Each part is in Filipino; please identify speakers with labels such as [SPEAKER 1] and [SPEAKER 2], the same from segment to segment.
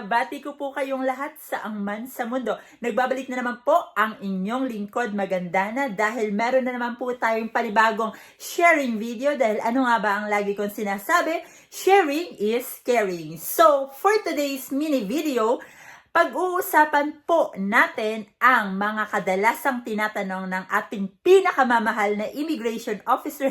[SPEAKER 1] Binabati ko po kayong lahat sa angman sa mundo. Nagbabalik na naman po ang inyong lingkod Magandana dahil meron na naman po tayong panibagong sharing video dahil ano nga ba ang lagi kong sinasabi? Sharing is caring. So, for today's mini video, pag-uusapan po natin ang mga kadalasang tinatanong ng ating pinakamamahal na immigration officer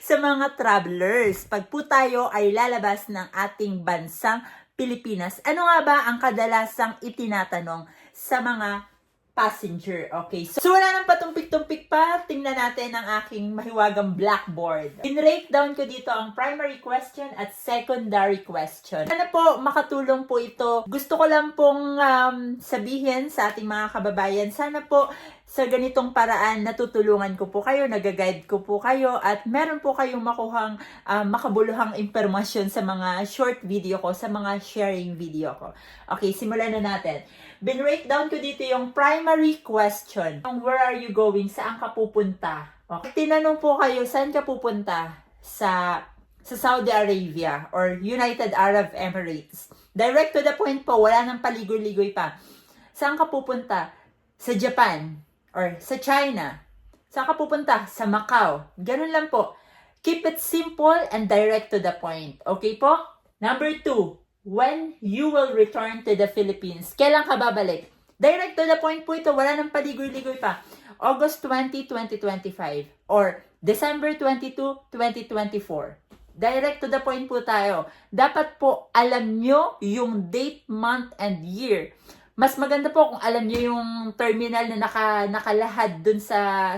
[SPEAKER 1] sa mga travelers. Pag po tayo ay lalabas ng ating bansang Pilipinas, ano nga ba ang kadalasang itinatanong sa mga passenger? Okay, so wala nang patumpik-tumpik pa, tingnan natin ang aking mahiwagang blackboard. In-rate down ko dito ang primary question at secondary question. Sana po makatulong po ito. Gusto ko lang pong sabihin sa ating mga kababayan, sana po sa ganitong paraan natutulungan ko po kayo, nag-guide ko po kayo at meron po kayong makuhang makabuluhang impormasyon sa mga short video ko, sa mga sharing video ko. Okay, simulan na natin. Bin-break down ko dito yung primary question. Where are you going? Saan ka pupunta? Okay. Tinanong po kayo, saan ka pupunta? Sa Saudi Arabia or United Arab Emirates. Direct to the point po, wala nang paligoy-ligoy pa. Saan ka pupunta? Sa Japan or sa China. Saan ka pupunta? Sa Macau. Ganun lang po. Keep it simple and direct to the point. Okay po? Number 2. When you will return to the Philippines. Kailan ka babalik? Direct to the point po ito. Wala nang paligoy-ligoy pa. August 20, 2025 or December 22, 2024. Direct to the point po tayo. Dapat po alam nyo yung date, month, and year. Mas maganda po kung alam nyo yung terminal na nakalahad dun sa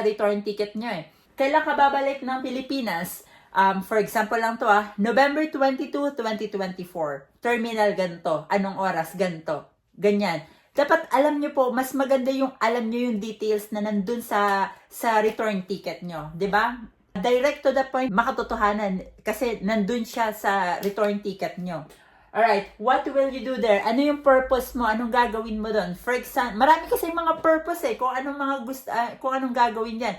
[SPEAKER 1] return ticket nyo eh. Kailan ka babalik ng Pilipinas? For example lang to November 22, 2024. Terminal ganito. Anong oras? Ganito. Ganyan. Dapat alam nyo po, mas maganda yung alam nyo yung details na nandun sa return ticket nyo. 'Di ba? Direct to the point, makatotohanan. Kasi nandun siya sa return ticket nyo. Alright, what will you do there? Ano yung purpose mo? Anong gagawin mo doon? For example, marami kasi mga purpose kung anong mga gusto, kung anong gagawin diyan.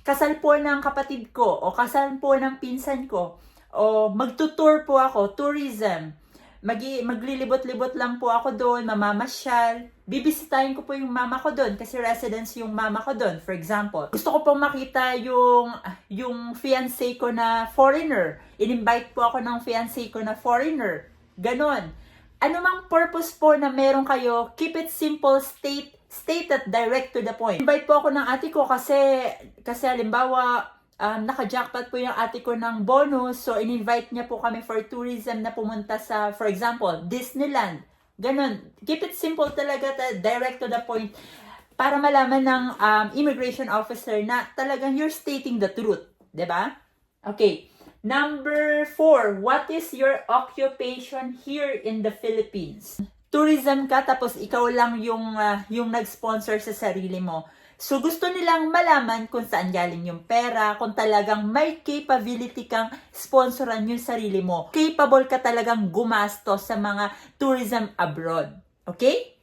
[SPEAKER 1] Kasal po ng kapatid ko o kasal po ng pinsan ko o magtutour po ako, tourism. Maglilibot-libot lang po ako doon, mamamasyal. Bibisitahin ko po yung mama ko doon kasi residence yung mama ko doon. For example, gusto ko pong makita yung fiancé ko na foreigner. In-invite po ako ng fiancé ko na foreigner. Ganon. Ano mang purpose po na meron kayo, keep it simple, state at direct to the point. Invite po ako ng ate ko kasi halimbawa, naka-jackpot po yung ate ko ng bonus, so in-invite niya po kami for tourism na pumunta sa, for example, Disneyland. Ganon. Keep it simple talaga, direct to the point, para malaman ng immigration officer na talagang you're stating the truth. 'Di ba? Okay. Number 4, what is your occupation here in the Philippines? Tourism ka tapos ikaw lang yung nag-sponsor sa sarili mo. So gusto nilang malaman kung saan galing yung pera, kung talagang may capability kang sponsoran yung sarili mo. Capable ka talagang gumastos sa mga tourism abroad. Okay?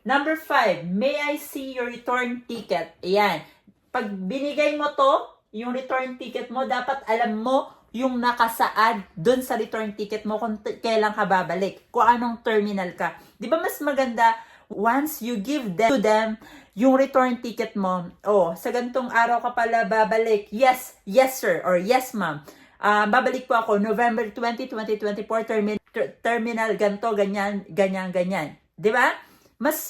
[SPEAKER 1] Number 5, may I see your return ticket? Ayan. Pag binigay mo to, yung return ticket mo, dapat alam mo yung nakasaad dun sa return ticket mo kung kailan ka babalik, kung anong terminal ka. Di ba mas maganda once you give to them yung return ticket mo, sa gantong araw ka pala babalik, yes sir, or yes ma'am, babalik po ako November 20, 2024, terminal ganto, ganyan. Di ba? Mas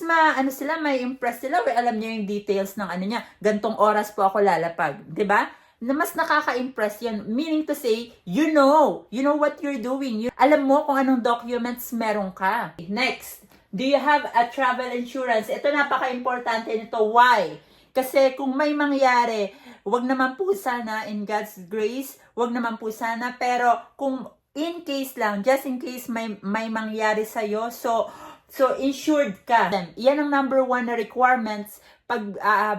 [SPEAKER 1] may impress sila, alam niyo yung details ng niya, gantong oras po ako lalapag, di ba? Na mas nakaka-impress yan. Meaning to say, you know what you're doing. Alam mo kung anong documents meron ka. Next, do you have a travel insurance? Ito napaka-importante nito. Why? Kasi kung may mangyari, wag naman po sana, in God's grace, wag naman po sana, pero kung in case lang, just in case may mangyari sa'yo, so insured ka. Yan ang number 1 na requirements pag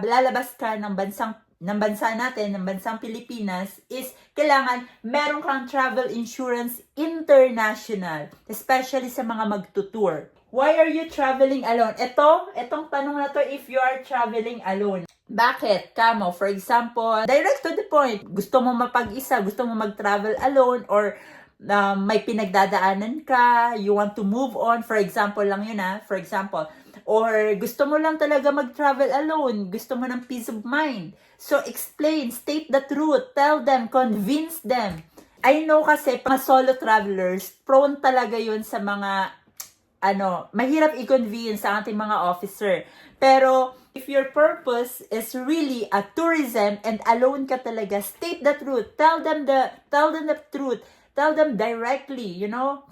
[SPEAKER 1] lalabas ka ng bansa natin, ng bansang Pilipinas, is kailangan meron kang travel insurance international, especially sa mga magtutour. Why are you traveling alone? Itong tanong na to, if you are traveling alone. Bakit? Kamo, for example, direct to the point, gusto mo mapag-isa, gusto mo mag-travel alone, or may pinagdadaanan ka, you want to move on, for example lang yun for example, or gusto mo lang talaga mag-travel alone, gusto mo ng peace of mind. So explain, state the truth, tell them, convince them. I know kasi mga solo travelers, prone talaga yun sa mga mahirap i-convince sa ating mga officer. Pero if your purpose is really a tourism and alone ka talaga, state the truth, tell them the truth. Tell them directly,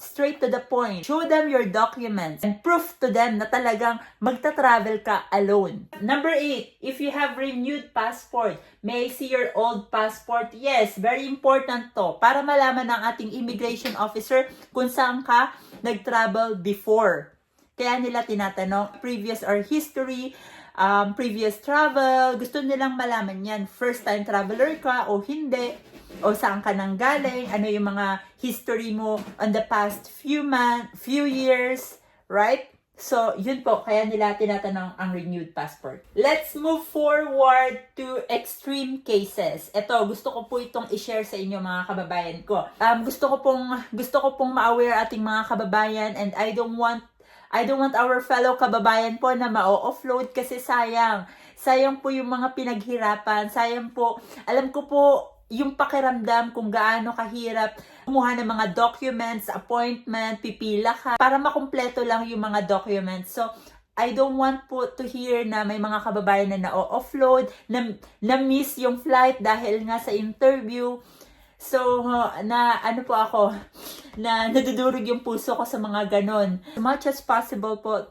[SPEAKER 1] straight to the point. Show them your documents and prove to them na talagang magta-travel ka alone. Number 8, if you have renewed passport, may I see your old passport? Yes, very important to. Para malaman ng ating immigration officer kung saan ka nag-travel before. Kaya nila tinatanong previous or history, previous travel. Gusto nilang malaman yan. First time traveler ka o hindi. O saan ka nang galing, ano yung mga history mo on the past few years, right? So, yun po, kaya nila tinatanong ang renewed passport. Let's move forward to extreme cases. Ito, gusto ko po itong i-share sa inyo mga kababayan ko. Gusto ko pong ma-aware ating mga kababayan, and I don't want our fellow kababayan po na ma-offload kasi sayang. Sayang po yung mga pinaghirapan. Sayang po, alam ko po, yung pakiramdam kung gaano kahirap kumuha ng mga documents, appointment, pipila ka para makumpleto lang yung mga documents. So, I don't want po to hear na may mga kababayan na na-offload, na-miss yung flight dahil nga sa interview. So, na nadudurog yung puso ko sa mga ganon. As much as possible po,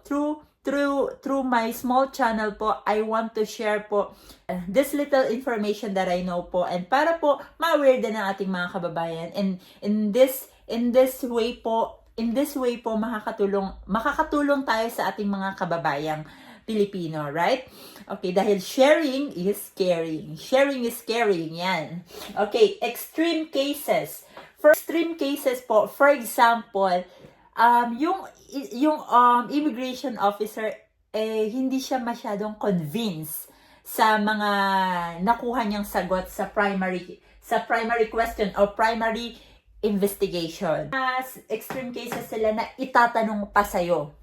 [SPEAKER 1] through my small channel po, I want to share po this little information that I know po, and para po ma-aware din ng ating mga kababayan, and in this way po makakatulong tayo sa ating mga kababayang Pilipino, right? Okay, dahil sharing is caring. Sharing is caring, yan. Okay, extreme cases. For extreme cases po, for example, yung immigration officer hindi siya masyadong convinced sa mga nakuha niyang sagot sa primary question or primary investigation. Extreme cases sila na itatanong pa sa'yo.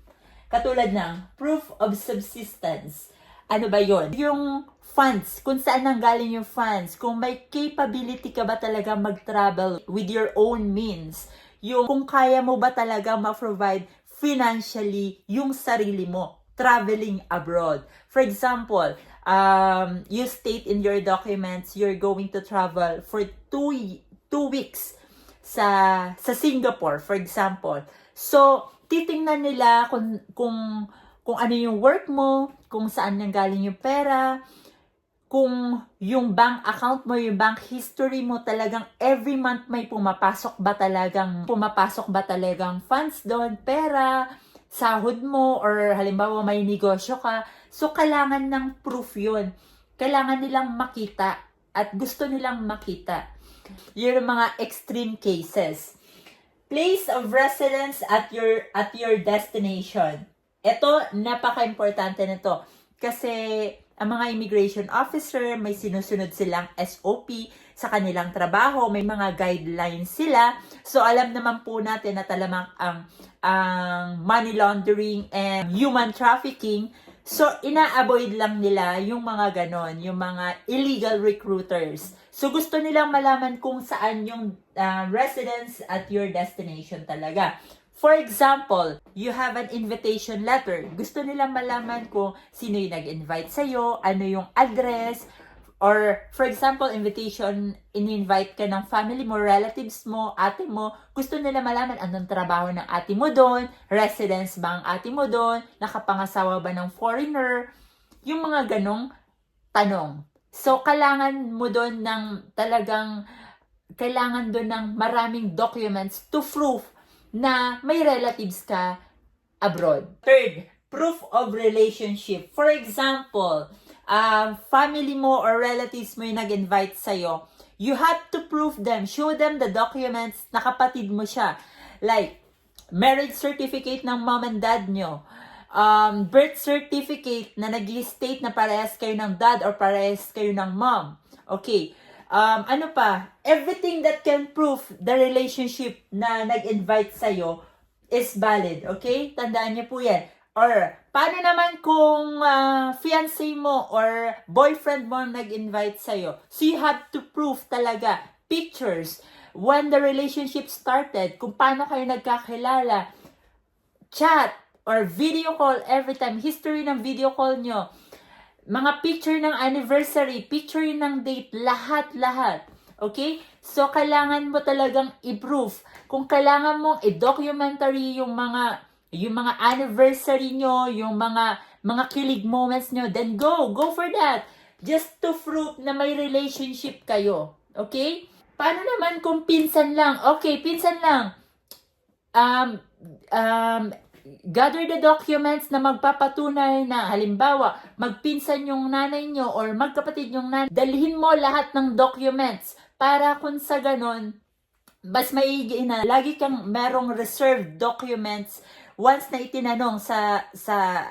[SPEAKER 1] Katulad ng proof of subsistence. Ano ba yon? Yung funds, kung saan nanggaling yung funds, kung may capability ka ba talaga mag-travel with your own means, yung kung kaya mo ba talaga ma-provide financially yung sarili mo traveling abroad. For example, you state in your documents you're going to travel for 2 weeks sa Singapore, for example. So, titingnan nila kung ano yung work mo, kung saan nanggaling yung pera, kung yung bank account mo, yung bank history mo talagang every month may pumapasok ba talagang funds doon, pera, sahod mo, or halimbawa may negosyo ka. So, kailangan ng proof yun. Kailangan nilang makita at gusto nilang makita. Yun ang mga extreme cases. Place of residence at your destination. Ito, napaka-importante nito. Kasi ang mga immigration officer, may sinusunod silang SOP sa kanilang trabaho, may mga guidelines sila. So, alam naman po natin na talagang ang money laundering and human trafficking. So, ina-avoid lang nila yung mga ganon, yung mga illegal recruiters. So, gusto nilang malaman kung saan yung residence at your destination talaga. For example, you have an invitation letter. Gusto nilang malaman kung sino yung nag-invite sa'yo, ano yung address, or for example, in-invite ka ng family mo, relatives mo, ate mo. Gusto nila malaman anong trabaho ng ate mo doon, residence ba ang ate mo doon, nakapangasawa ba ng foreigner, yung mga ganong tanong. So, kailangan doon ng maraming documents to prove na may relatives ka abroad. Third, proof of relationship. For example, family mo or relatives mo yung nag-invite sa'yo, you have to prove them, show them the documents na kapatid mo siya. Like, marriage certificate ng mom and dad nyo, birth certificate na nag-state na parehas kayo ng dad or parehas kayo ng mom. Okay. ano pa, everything that can prove the relationship na nag-invite sa'yo is valid, okay? Tandaan niyo po yan. Or, paano naman kung fiancé mo or boyfriend mo nag-invite sa'yo? So, you have to prove talaga, pictures, when the relationship started, kung paano kayo nagkakilala, chat, or video call every time, history ng video call nyo, mga picture ng anniversary, picture ng date, lahat-lahat. Okay? So, kailangan mo talagang i-prove. Kung kailangan mong i-documentary yung mga anniversary nyo, yung mga kilig moments nyo, then go for that. Just to prove na may relationship kayo. Okay? Paano naman kung pinsan lang? Okay, pinsan lang. Gather the documents na magpapatunay na halimbawa, magpinsan yung nanay nyo or magkapatid yung nanay. Dalhin mo lahat ng documents para kung sa ganon, mas maigi na lagi kang merong reserved documents once na itinanong sa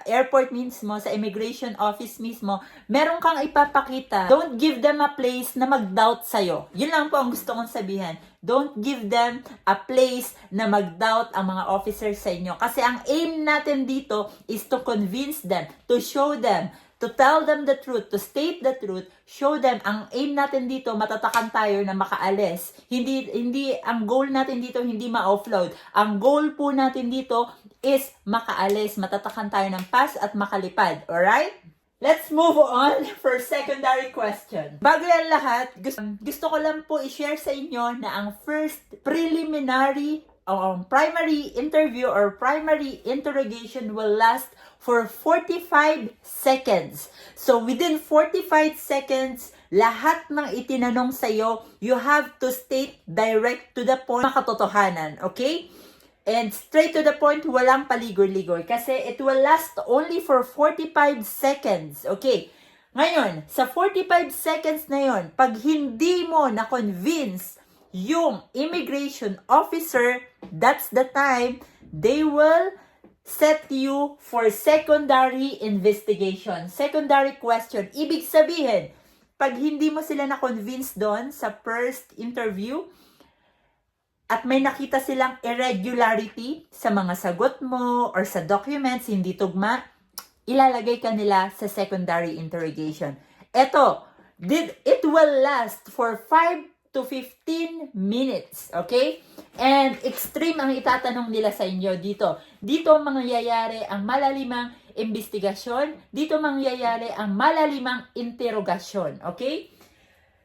[SPEAKER 1] airport mismo, sa immigration office mismo, meron kang ipapakita. Don't give them a place na mag-doubt sa'yo. Yun lang po ang gusto kong sabihin. Don't give them a place na mag-doubt ang mga officers sa inyo. Kasi ang aim natin dito is to convince them, to show them, to tell them the truth, to state the truth, show them. Ang aim natin dito, matatakan tayo na makaalis. Hindi ang goal natin dito, hindi ma-offload. Ang goal po natin dito is makaalis. Matatakan tayo ng pass at makalipad. Alright? Let's move on for secondary question. Bago yan lahat, gusto ko lang po i-share sa inyo na ang first preliminary primary interview or primary interrogation will last for 45 seconds. So, within 45 seconds, lahat ng itinanong sa'yo, you have to state direct to the point, makatotohanan, okay? And straight to the point, walang paligoy-ligoy. Kasi it will last only for 45 seconds, okay? Ngayon, sa 45 seconds na yon, pag hindi mo na-convince yung immigration officer, that's the time they will set you for secondary investigation. Secondary question. Ibig sabihin, pag hindi mo sila na-convince doon sa first interview at may nakita silang irregularity sa mga sagot mo or sa documents, hindi tugma, ilalagay ka nila sa secondary interrogation. It will last for 5 to 15 minutes, okay? And extreme ang itatanong nila sa inyo dito. Dito mangyayari ang malalimang investigasyon, dito mangyayari ang malalimang interogasyon, okay?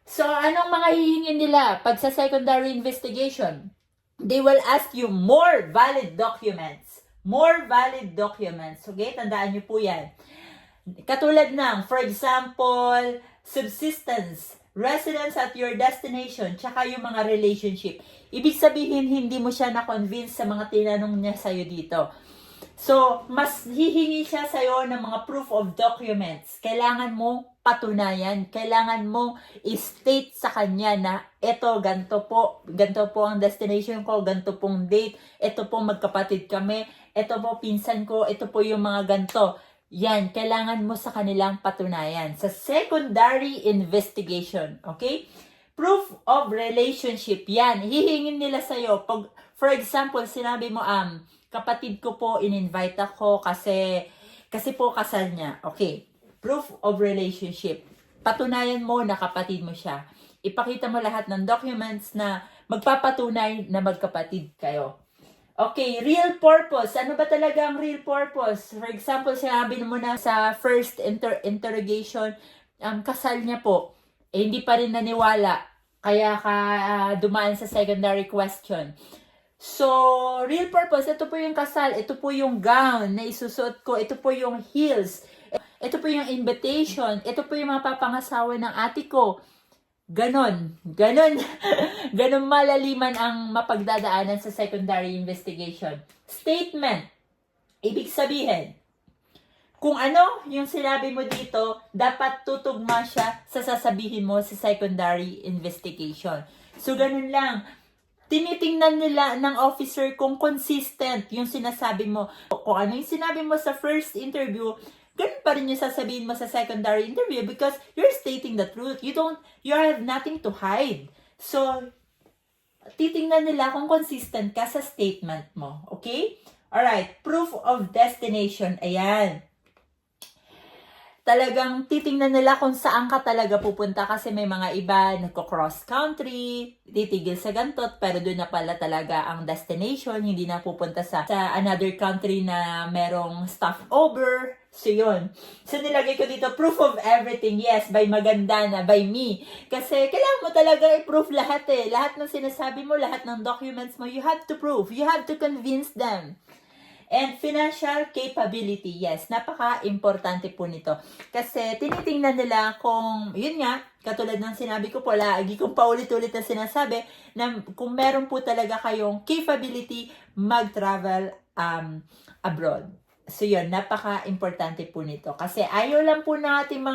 [SPEAKER 1] So, anong mga hihingin nila pag sa secondary investigation? They will ask you more valid documents. More valid documents, okay? Tandaan nyo po yan. Katulad ng, for example, subsistence, residence at your destination, tsaka yung mga relationship. Ibig sabihin, hindi mo siya na-convince sa mga tinanong niya sa'yo dito. So, mas hihingi siya sa'yo ng mga proof of documents. Kailangan mo patunayan. Kailangan mo i-state sa kanya na eto, ganito po ang destination ko, ganito pong date, eto po magkapatid kami, eto po pinsan ko, eto po yung mga ganito. Yan, kailangan mo sa kanilang patunayan. Sa secondary investigation, okay? Proof of relationship, yan. Hihingin nila sa'yo. Pag, for example, sinabi mo, kapatid ko po, in-invite ako kasi po kasal niya. Okay, proof of relationship. Patunayan mo na kapatid mo siya. Ipakita mo lahat ng documents na magpapatunay na magkapatid kayo. Okay, real purpose. Ano ba talaga ang real purpose? For example, sinabi mo na sa first interrogation, kasal niya po. Hindi pa rin naniwala. Kaya ka dumaan sa secondary question. So, real purpose, ito po yung kasal. Ito po yung gown na isusuot ko. Ito po yung heels. Ito po yung invitation. Ito po yung mga papangasawa ng ate ko. Ganon malaliman ang mapagdadaanan sa secondary investigation. Statement. Ibig sabihin, kung ano yung sinabi mo dito, dapat tutugma siya sa sasabihin mo sa secondary investigation. So, ganun lang. Tinitingnan nila ng officer kung consistent yung sinasabi mo. Kung ano yung sinabi mo sa first interview, ganun pa rin yung sasabihin mo sa secondary interview because you're stating the truth. You have nothing to hide. So, titingnan nila kung consistent ka sa statement mo. Okay? Alright, proof of destination. Ayan. Talagang titingnan nila kung saan ka talaga pupunta kasi may mga iba nagko-cross country, titigil sa gantot, pero doon na pala talaga ang destination, hindi na pupunta sa another country na merong stopover. So, yun. So, nilagay ko dito, proof of everything. Yes, by Magandana, by me. Kasi, kailangan mo talaga i-proof lahat eh. Lahat ng sinasabi mo, lahat ng documents mo, you have to prove. You have to convince them. And financial capability, yes, napaka-importante po nito. Kasi tinitingnan nila kung, yun nga, katulad ng sinabi ko po, lagi kong paulit-ulit na sinasabi, na kung meron po talaga kayong capability mag-travel abroad. So yun, napaka-importante po nito. Kasi ayaw lang po ng ating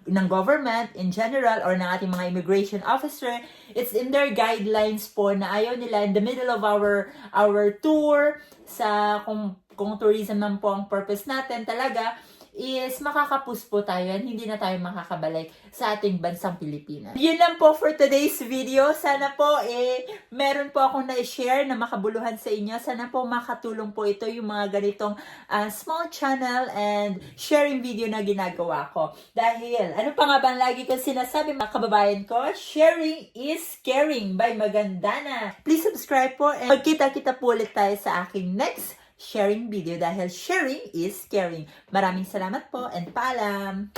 [SPEAKER 1] ng government in general or ng ating mga immigration officer, it's in their guidelines po na ayaw nila in the middle of our tour, sa kung tourism naman po ang purpose natin talaga, is makakapus po tayo at hindi na tayo makakabalik sa ating bansang Pilipinas. Yun lang po for today's video. Sana po meron po akong na-share na makabuluhan sa inyo. Sana po makatulong po ito yung mga ganitong small channel and sharing video na ginagawa ko. Dahil, ano pa nga bang lagi kong sinasabi mga kababayan ko? Sharing is caring by Magandana. Please subscribe po and magkita-kita po ulit tayo sa aking next sharing video dahil sharing is caring. Maraming salamat po and paalam!